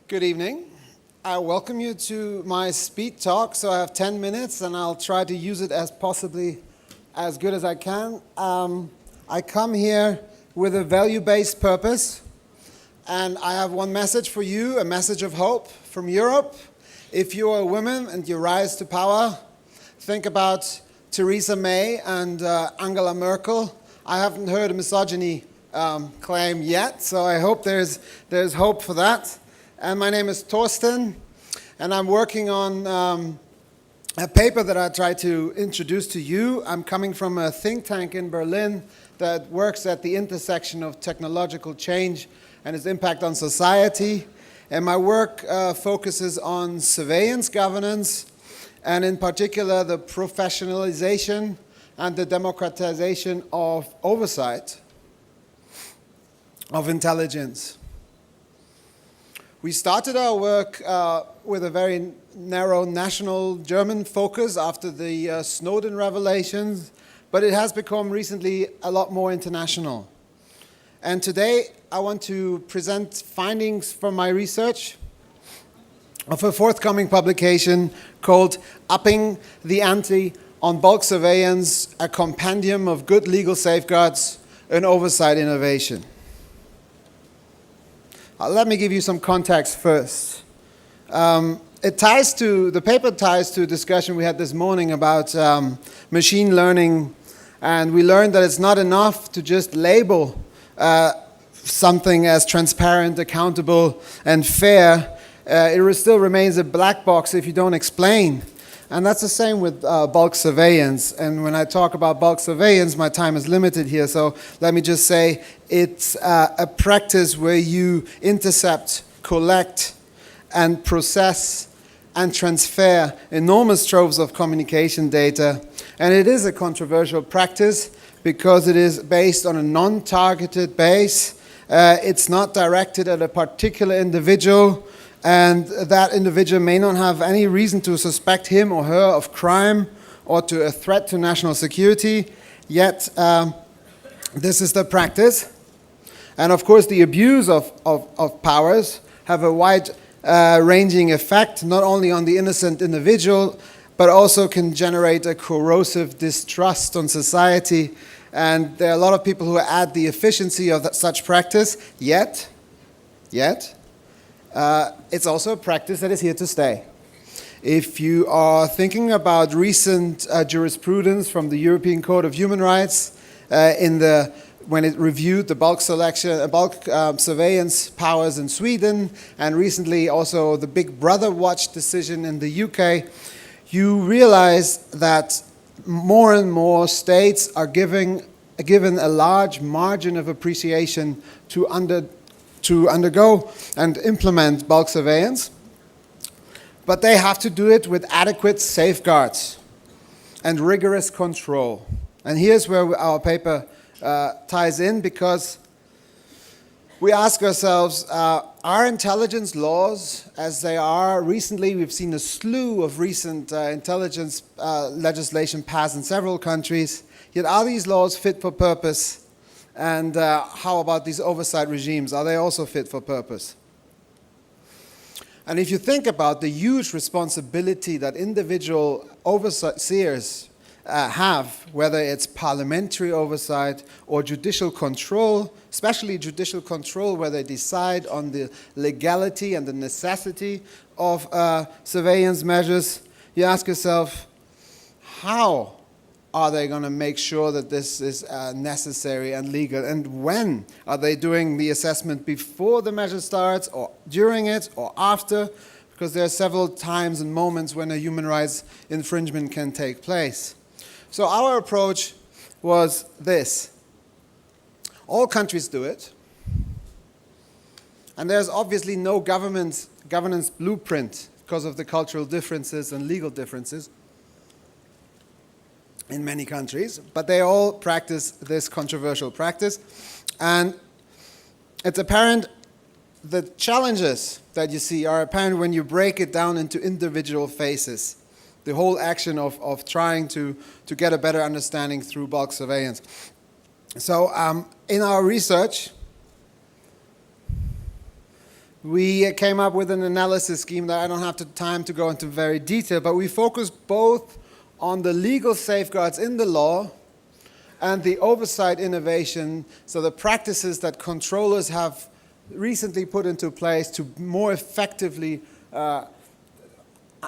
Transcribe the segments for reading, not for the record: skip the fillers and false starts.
Good evening. I welcome you to my speed talk. So I have 10 minutes and I'll try to use it as possibly as good as I can. I come here with a value-based purpose, and I have one message for you, a message of hope from Europe. If you are a woman and you rise to power, think about Theresa May and Angela Merkel. I haven't heard a misogyny claim yet, so I hope there's hope for that. And my name is Thorsten, and I'm working on a paper that I try to introduce to you. I'm coming from a think tank in Berlin that works at the intersection of technological change and its impact on society. And my work focuses on surveillance governance, and in particular the professionalization and the democratization of oversight of intelligence. We started our work with a very narrow national German focus after the Snowden revelations, but it has become recently a lot more international. And today I want to present findings from my research of a forthcoming publication called Upping the Ante on Bulk Surveillance, a compendium of good legal safeguards and oversight innovation. Let me give you some context first. The paper ties to a discussion we had this morning about machine learning, and we learned that it's not enough to just label something as transparent, accountable, and fair. It still remains a black box if you don't explain. And that's the same with bulk surveillance. And when I talk about bulk surveillance, my time is limited here, so let me just say it's a practice where you intercept, collect, and process and transfer enormous troves of communication data. And it is a controversial practice because it is based on a non-targeted base. It's not directed at a particular individual, and that individual may not have any reason to suspect him or her of crime or to a threat to national security, yet this is the practice. And of course the abuse of powers have a wide-ranging effect, not only on the innocent individual, but also can generate a corrosive distrust on society. And there are a lot of people who add the efficiency of such practice, yet, it's also a practice that is here to stay. If you are thinking about recent jurisprudence from the European Court of Human Rights when it reviewed the bulk surveillance powers in Sweden, and recently also the Big Brother Watch decision in the UK, you realize that more and more states are given a large margin of appreciation to undergo and implement bulk surveillance, but they have to do it with adequate safeguards and rigorous control. And here's where our paper ties in, because we ask ourselves, are intelligence laws as they are? Recently we've seen a slew of recent intelligence legislation passed in several countries, yet are these laws fit for purpose? And how about these oversight regimes? Are they also fit for purpose? And if you think about the huge responsibility that individual overseers have, whether it's parliamentary oversight or judicial control, especially judicial control where they decide on the legality and the necessity of surveillance measures, you ask yourself, how are they going to make sure that this is necessary and legal? And when are they doing the assessment before the measure starts, or during it, or after? Because there are several times and moments when a human rights infringement can take place. So our approach was this. All countries do it. And there's obviously no governance blueprint because of the cultural differences and legal differences in many countries, but they all practice this controversial practice. And it's apparent, the challenges that you see are apparent when you break it down into individual phases. The whole action of trying to get a better understanding through bulk surveillance. So in our research, we came up with an analysis scheme that I don't have the time to go into very detail, but we focus both on the legal safeguards in the law and the oversight innovation, so the practices that controllers have recently put into place to more effectively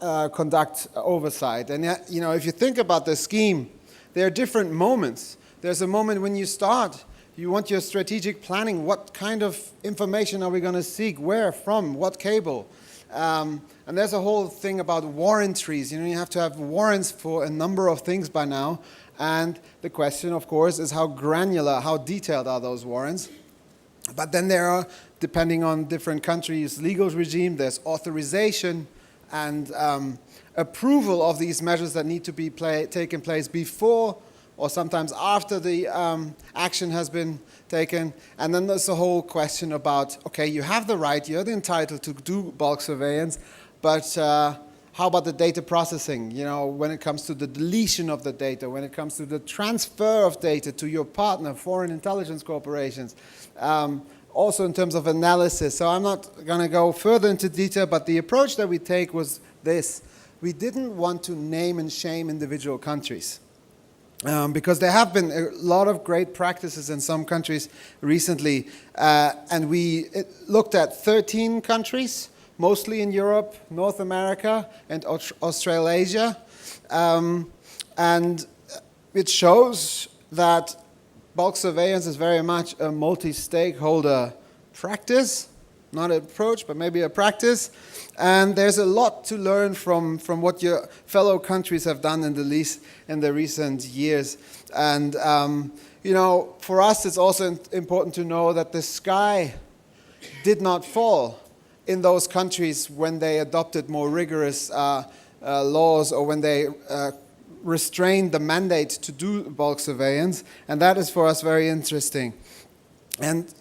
conduct oversight. And you know, if you think about the scheme, there are different moments. There's a moment when you start. You want your strategic planning. What kind of information are we going to seek? Where from? What cable? And there's a whole thing about warranties. You know, you have to have warrants for a number of things by now. And the question, of course, is how granular, how detailed are those warrants? But then there are, depending on different countries' legal regime, there's authorization and approval of these measures that need to be taken place before or sometimes after the action has been taken. And then there's the whole question about, okay, you have the right, you're entitled to do bulk surveillance, but how about the data processing? You know, when it comes to the deletion of the data, when it comes to the transfer of data to your partner, foreign intelligence corporations, also in terms of analysis. So I'm not going to go further into detail, but the approach that we take was this. We didn't want to name and shame individual countries. Because there have been a lot of great practices in some countries recently, and we looked at 13 countries, mostly in Europe, North America, and Australasia, and it shows that bulk surveillance is very much a multi-stakeholder practice, not an approach, but maybe a practice. And there's a lot to learn from what your fellow countries have done in the recent years. And you know, for us, it's also important to know that the sky did not fall in those countries when they adopted more rigorous laws or when they restrained the mandate to do bulk surveillance. And that is for us very interesting. And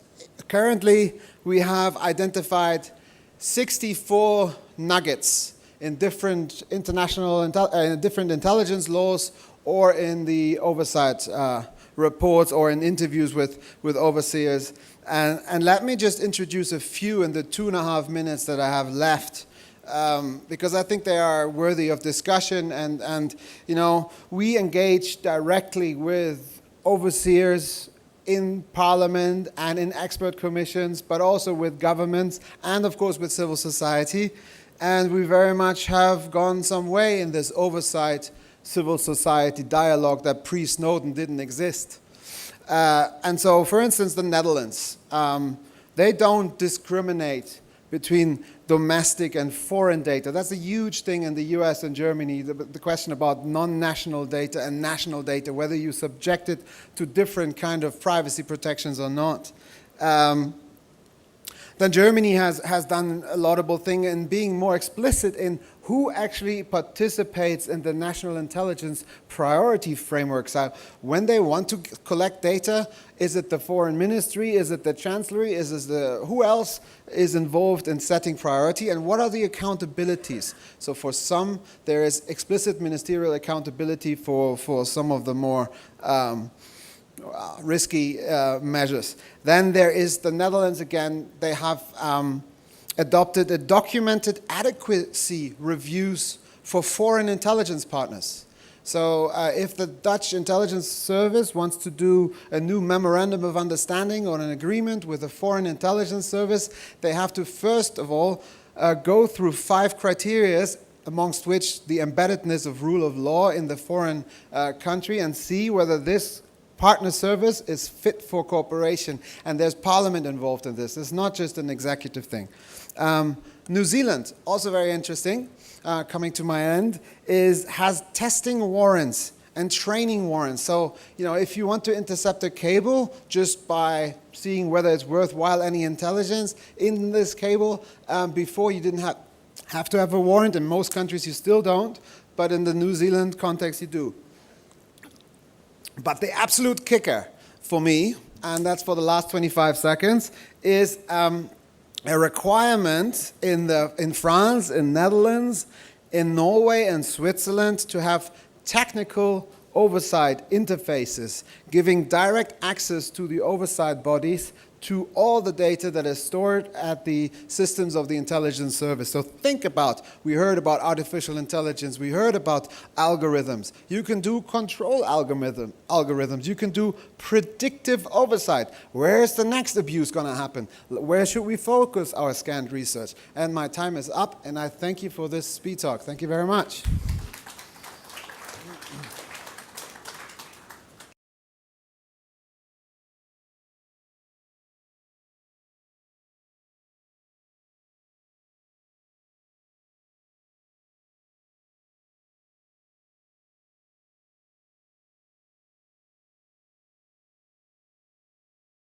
currently, we have identified 64 nuggets in different international, different intelligence laws or in the oversight reports or in interviews with overseers. And let me just introduce a few in the 2.5 minutes that I have left, because I think they are worthy of discussion. And you know, we engage directly with overseers in Parliament and in expert commissions, but also with governments and, of course, with civil society. And we very much have gone some way in this oversight civil society dialogue that pre-Snowden didn't exist. And so, for instance, the Netherlands, they don't discriminate between domestic and foreign data. That's a huge thing in the US and Germany, the question about non-national data and national data, whether you subject it to different kind of privacy protections or not. Then Germany has done a laudable thing in being more explicit in who actually participates in the national intelligence priority framework. So when they want to collect data, is it the foreign ministry, is it the chancellery, who else is involved in setting priority, and what are the accountabilities? So for some, there is explicit ministerial accountability for some of the more risky measures. Then there is the Netherlands again. They have adopted a documented adequacy reviews for foreign intelligence partners. So if the Dutch intelligence service wants to do a new memorandum of understanding or an agreement with a foreign intelligence service, they have to first of all go through 5 criteria, amongst which the embeddedness of rule of law in the foreign country, and see whether this partner service is fit for cooperation. And there's Parliament involved in this. It's not just an executive thing. New Zealand, also very interesting, coming to my end, has testing warrants and training warrants. So, you know, if you want to intercept a cable just by seeing whether it's worthwhile any intelligence in this cable, before you didn't have to have a warrant. In most countries you still don't, but in the New Zealand context you do. But the absolute kicker for me, and that's for the last 25 seconds, is a requirement in France, in Netherlands, in Norway and Switzerland to have technical oversight interfaces, giving direct access to the oversight bodies to all the data that is stored at the systems of the intelligence service. So think about, we heard about artificial intelligence, we heard about algorithms. You can do control algorithms, you can do predictive oversight. Where is the next abuse going to happen? Where should we focus our scanned research? And my time is up, and I thank you for this speed talk. Thank you very much.